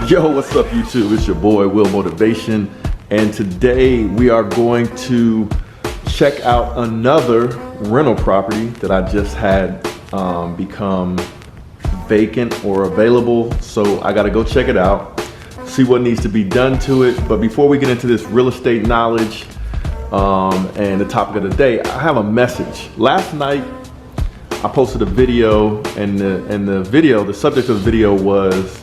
Yo, what's up YouTube? It's your boy Will Motivation, and today we are going to check out another rental property that I just had become vacant or available. So I gotta go check it out, see what needs to be done to it. But before we get into this real estate knowledge and the topic of the day, I have a message. Last night I posted a video, and the subject of the video was,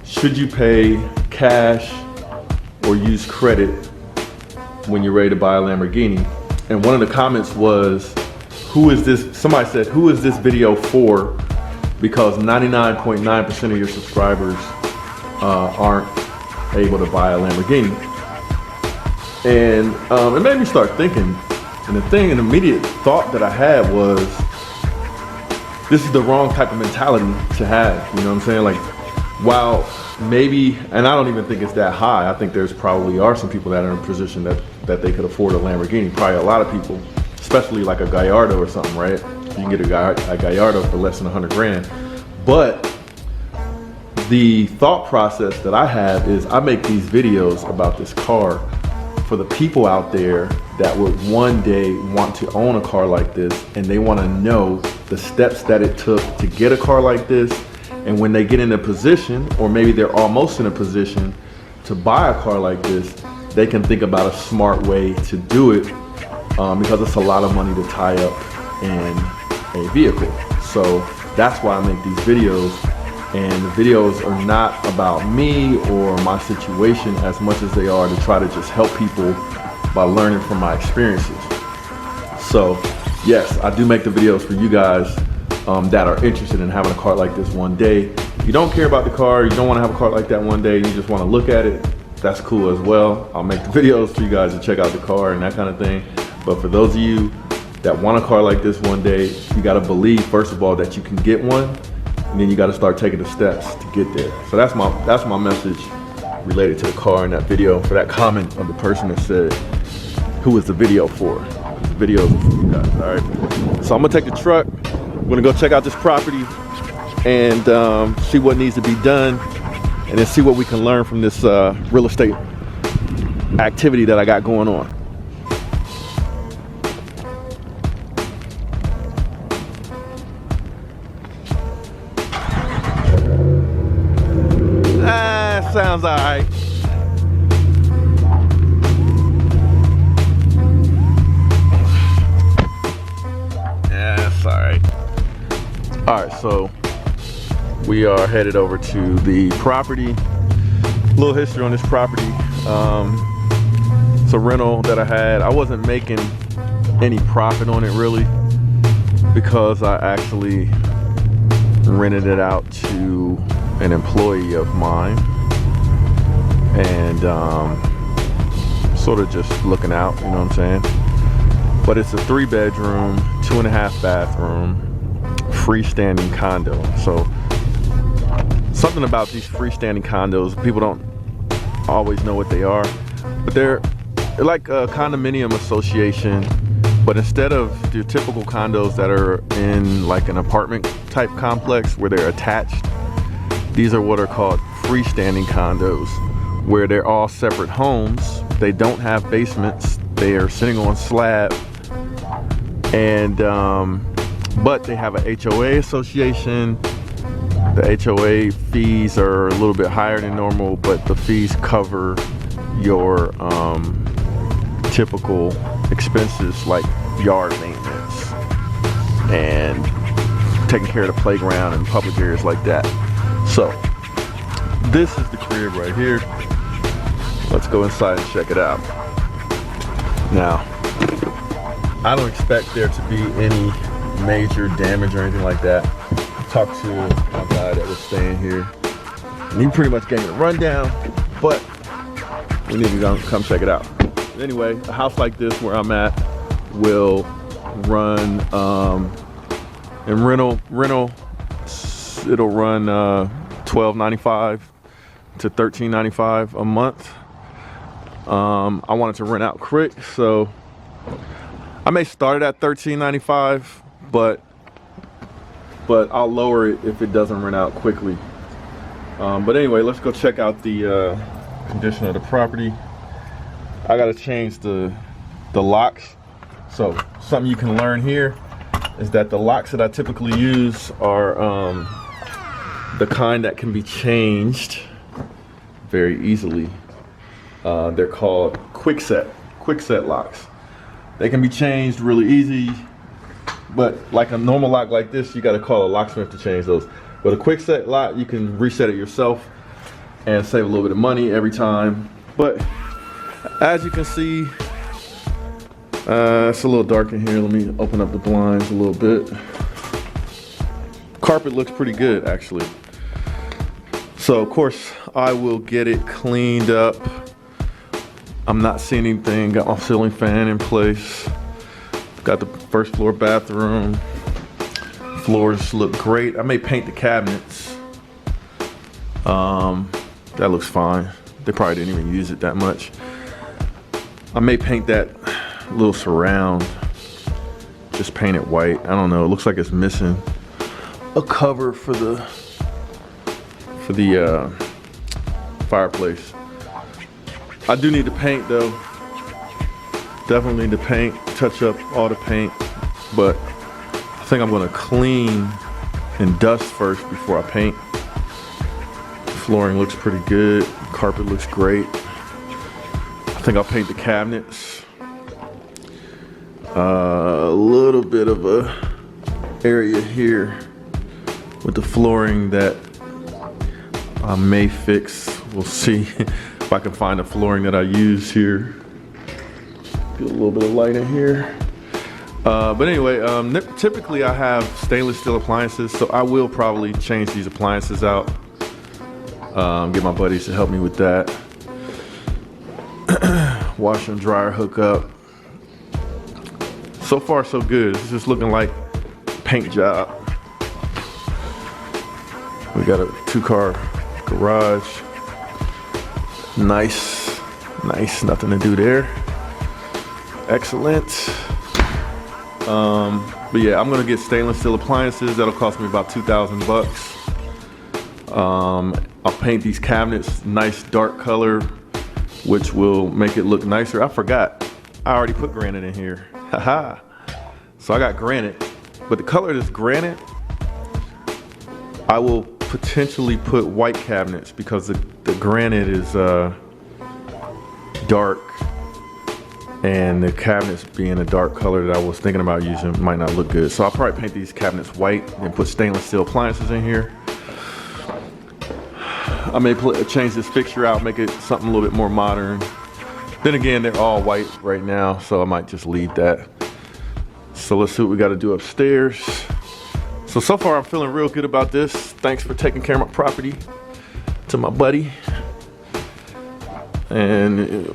should you pay cash or use credit when you're ready to buy a Lamborghini? And one of the comments was, who is this? Somebody said, who is this video for? Because 99.9% of your subscribers aren't able to buy a Lamborghini. And it made me start thinking, and an immediate thought that I had was, this is the wrong type of mentality to have, you know what I'm saying? Like, while maybe, and I don't even think it's that high, I think there's probably are some people that are in a position that they could afford a Lamborghini, probably a lot of people, especially like a Gallardo or something, right? You can get a Gallardo for less than 100 grand. But the thought process that I have is, I make these videos about this car for the people out there that would one day want to own a car like this, and they want to know the steps that it took to get a car like this. And when they get in a position, or maybe they're almost in a position to buy a car like this, they can think about a smart way to do it, because it's a lot of money to tie up in a vehicle. So that's why I make these videos. And the videos are not about me or my situation as much as they are to try to just help people by learning from my experiences. So yes, I do make the videos for you guys that are interested in having a car like this one day. If you don't care about the car, you don't want to have a car like that one day, you just want to look at it, that's cool as well. I'll make the videos for you guys to check out the car and that kind of thing. But for those of you that want a car like this one day, you got to believe, first of all, that you can get one, and then you got to start taking the steps to get there. So that's my message related to the car in that video, for that comment of the person that said, who is the video for? The video is for you guys, all right? So I'm gonna take the truck, we're gonna go check out this property and see what needs to be done, and then see what we can learn from this real estate activity that I got going on. Sounds all right. Yeah, that's all right. All right, so we are headed over to the property. A little history on this property. It's a rental that I had. I wasn't making any profit on it really, because I actually rented it out to an employee of mine, and sort of just looking out, you know what I'm saying? But it's a 3-bedroom, 2.5 bathroom, freestanding condo. So something about these freestanding condos, people don't always know what they are, but they're like a condominium association, but instead of the typical condos that are in like an apartment type complex where they're attached, these are what are called freestanding condos, where they're all separate homes. They don't have basements. They are sitting on slab, and but they have a HOA association. The HOA fees are a little bit higher than normal, but the fees cover your typical expenses like yard maintenance and taking care of the playground and public areas like that. So this is the crib right here. Let's go inside and check it out. Now, I don't expect there to be any major damage or anything like that. I talked to my guy that was staying here, and he pretty much gave me a rundown, but we need to come check it out. But anyway, a house like this where I'm at will run, in rental, it'll run $12.95 to $13.95 a month. I wanted to rent out quick, so I may start it at $13.95, but I'll lower it if it doesn't rent out quickly. But anyway, let's go check out the condition of the property. I gotta change the locks. So something you can learn here is that the locks that I typically use are the kind that can be changed very easily. They're called quick set locks. They can be changed really easy, but like a normal lock like this, you got to call a locksmith to change those. But a quick set lock, you can reset it yourself and save a little bit of money every time. But as you can see, it's a little dark in here. Let me open up the blinds a little bit. Carpet looks pretty good, actually. So of course I will get it cleaned up. I'm not seeing anything. Got my ceiling fan in place. Got the first floor bathroom. Floors look great. I may paint the cabinets. That looks fine. They probably didn't even use it that much. I may paint that little surround. Just paint it white. I don't know. It looks like it's missing a cover for the fireplace. I do need to paint though. Definitely need to paint, touch up all the paint, but I think I'm gonna clean and dust first before I paint. The flooring looks pretty good. Carpet looks great. I think I'll paint the cabinets. A little bit of a area here with the flooring that I may fix. We'll see if I can find the flooring that I use here. Get a little bit of light in here. But anyway, typically I have stainless steel appliances, so I will probably change these appliances out. Get my buddies to help me with that. Washer and dryer hookup. So far so good. It's just looking like a paint job. We got a 2-car garage. Nice, nothing to do there. Excellent. But yeah, I'm gonna get stainless steel appliances. That'll cost me about 2,000 bucks. I'll paint these cabinets nice dark color, which will make it look nicer. I forgot, I already put granite in here. Haha. So I got granite, but the color of this granite, I will potentially put white cabinets because the granite is dark, and the cabinets being a dark color that I was thinking about using might not look good. So I'll probably paint these cabinets white and put stainless steel appliances in here. I may change this fixture out, make it something a little bit more modern. Then again, they're all white right now, so I might just leave that. So let's see what we got to do upstairs. So far I'm feeling real good about this. Thanks for taking care of my property to my buddy. And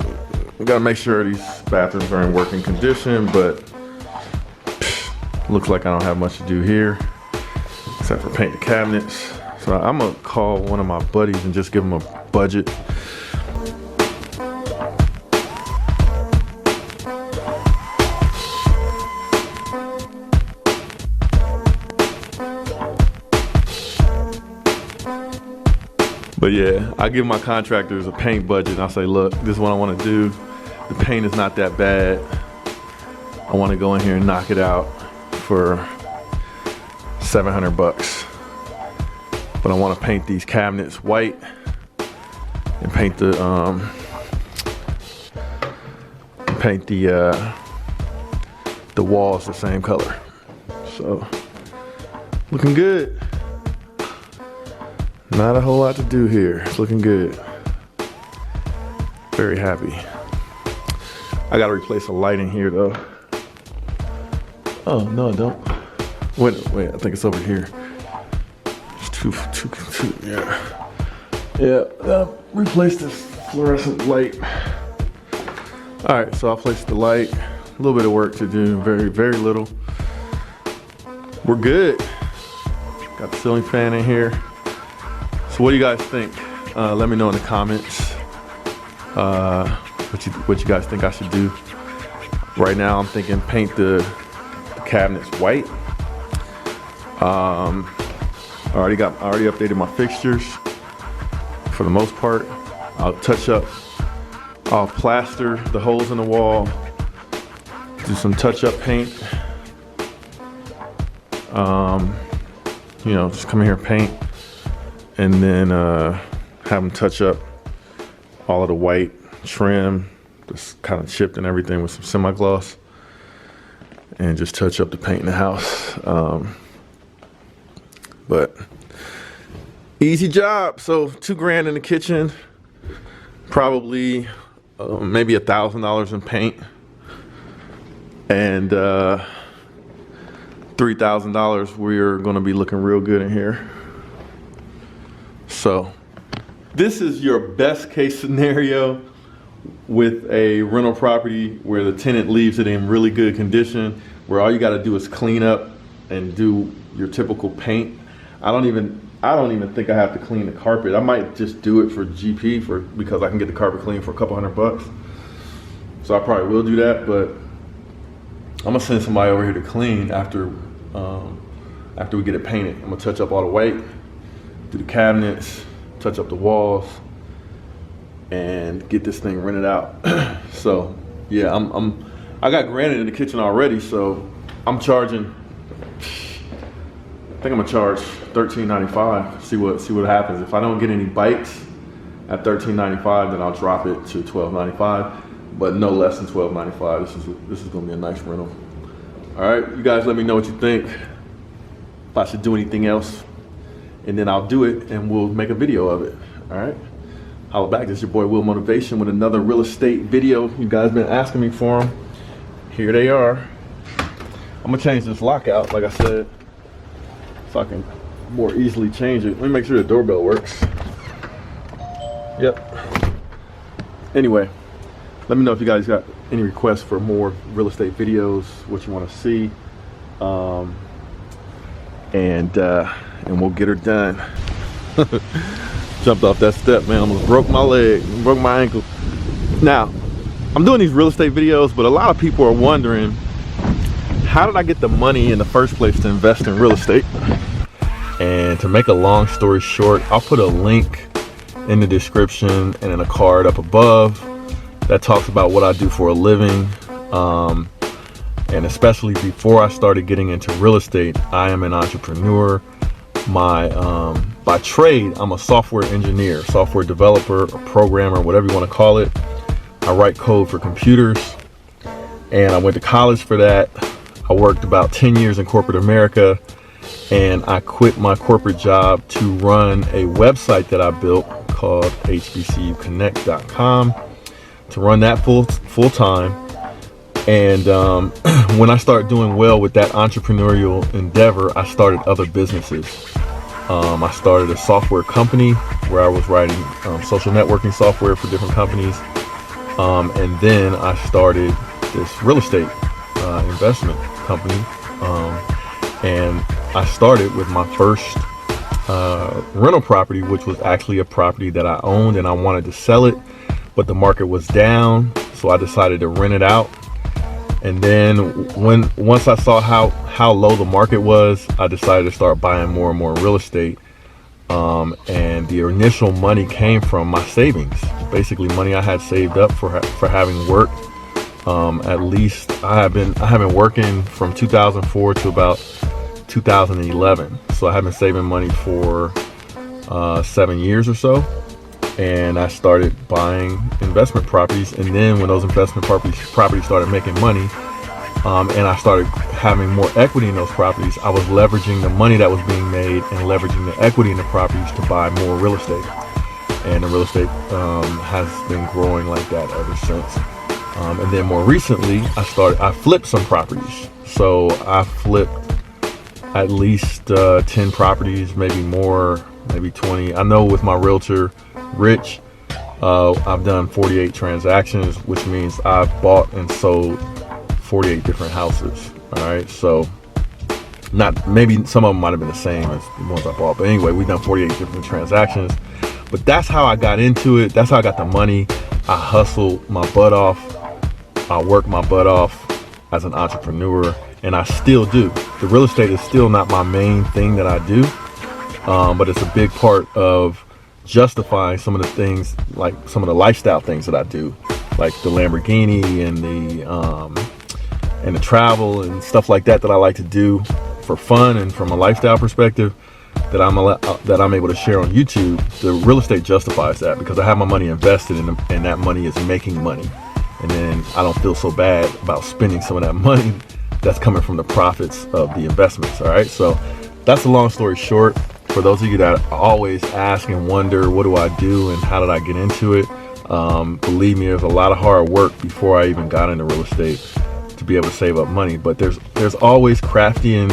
we gotta make sure these bathrooms are in working condition, but looks like I don't have much to do here except for paint the cabinets. So I'm gonna call one of my buddies and just give him a budget. But yeah, I give my contractors a paint budget and I say, look, this is what I want to do. The paint is not that bad. I want to go in here and knock it out for 700 bucks. But I want to paint these cabinets white and paint the walls the same color. So looking good. Not a whole lot to do here. It's looking good. Very happy. I gotta replace a light in here though. Oh no, I don't. Wait, I think it's over here. It's too, yeah. Yeah, replace this fluorescent light. All right, so I'll place the light. A little bit of work to do, very little. We're good. Got the ceiling fan in here. So what do you guys think? Let me know in the comments what you guys think I should do. Right now I'm thinking paint the cabinets white. I already updated my fixtures. for the most part. I'll plaster the holes in the wall, do some touch-up paint. You know, just come in here and paint, and then have them touch up all of the white trim, just kind of chipped and everything with some semi-gloss, and just touch up the paint in the house. But easy job. So $2,000 in the kitchen, probably maybe $1,000 in paint, and $3,000. We're gonna be looking real good in here. So this is your best case scenario with a rental property where the tenant leaves it in really good condition, where all you got to do is clean up and do your typical paint. I don't even think I have to clean the carpet. I might just do it for GP because I can get the carpet clean for a couple $100. So I probably will do that, but I'm gonna send somebody over here to clean after we get it painted. I'm gonna touch up all the white, do the cabinets, touch up the walls, and get this thing rented out. So yeah, I got granite in the kitchen already, so I'm charging, I think I'm gonna charge $13.95. See what happens. If I don't get any bites at $13.95, then I'll drop it to $12.95, but no less than $12.95. This is gonna be a nice rental. All right, you guys let me know what you think, if I should do anything else, and then I'll do it and we'll make a video of it. All right, holla back. This is your boy Will Motivation with another real estate video. You guys been asking me for them. Here they are. I'm gonna change this lockout, like I said, so I can more easily change it. Let me make sure the doorbell works. Yep. Anyway, let me know if you guys got any requests for more real estate videos, what you want to see, and we'll get her done. Jumped off that step, man. Almost broke my leg, broke my ankle. Now, I'm doing these real estate videos, but a lot of people are wondering, how did I get the money in the first place to invest in real estate? And to make a long story short, I'll put a link in the description and in a card up above that talks about what I do for a living. And especially before I started getting into real estate, I am an entrepreneur. By trade, I'm a software engineer, software developer, a programmer, whatever you want to call it. I write code for computers, and I went to college for that. I worked about 10 years in corporate America, and I quit my corporate job to run a website that I built called hbcuconnect.com, to run that full time. And when I started doing well with that entrepreneurial endeavor, I started other businesses. I started a software company where I was writing social networking software for different companies. And then I started this real estate investment company. And I started with my first rental property, which was actually a property that I owned, and I wanted to sell it, but the market was down, so I decided to rent it out. And then once I saw how low the market was, I decided to start buying more and more real estate. And the initial money came from my savings, basically money I had saved up for having worked. At least I have been working from 2004 to about 2011. So I have been saving money for 7 years or so. And I started buying investment properties, and then when those investment properties started making money, and I started having more equity in those properties, I was leveraging the money that was being made and leveraging the equity in the properties to buy more real estate. And the real estate has been growing like that ever since. And then more recently, I flipped some properties. So I flipped at least 10 properties, maybe more, maybe 20. I know with my realtor, Rich, I've done 48 transactions, which means I've bought and sold 48 different houses. All right, so maybe some of them might have been the same as the ones I bought, but anyway, we've done 48 different transactions. But that's how I got into it. That's how I got the money. I hustled my butt off. I worked my butt off as an entrepreneur, and I still do. The real estate is still not my main thing that I do, but it's a big part of justifying some of the things, like some of the lifestyle things that I do, like the Lamborghini and the travel and stuff like that I like to do for fun and from a lifestyle perspective, that I'm able to share on YouTube. The real estate justifies that, because I have my money invested in and that money is making money, and then I don't feel so bad about spending some of that money that's coming from the profits of the investments. All right, so that's a long story short. For those of you that always ask and wonder, what do I do and how did I get into it? Believe me, there's a lot of hard work before I even got into real estate to be able to save up money. But there's always crafty and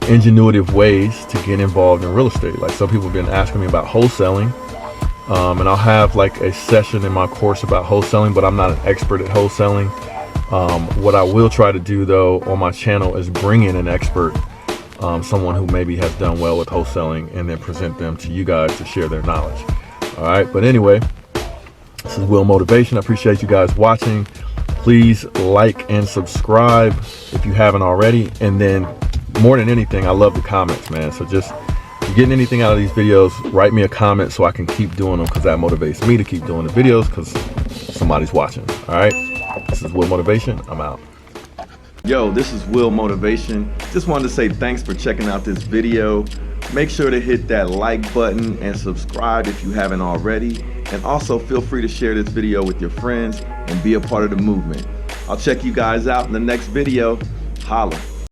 ingenuitive ways to get involved in real estate. Like, some people have been asking me about wholesaling, and I'll have like a session in my course about wholesaling, but I'm not an expert at wholesaling. What I will try to do though on my channel is bring in an expert, someone who maybe has done well with wholesaling, and then present them to you guys to share their knowledge. All right, but anyway, this is Will Motivation. I appreciate you guys watching. Please like and subscribe if you haven't already, and then more than anything, I love the comments, man. So just, if you're getting anything out of these videos, write me a comment so I can keep doing them, because that motivates me to keep doing the videos, because somebody's watching. All right, this is Will Motivation. I'm out. Yo, this is Will Motivation. Just wanted to say thanks for checking out this video. Make sure to hit that like button and subscribe if you haven't already. And also feel free to share this video with your friends and be a part of the movement. I'll check you guys out in the next video. Holla.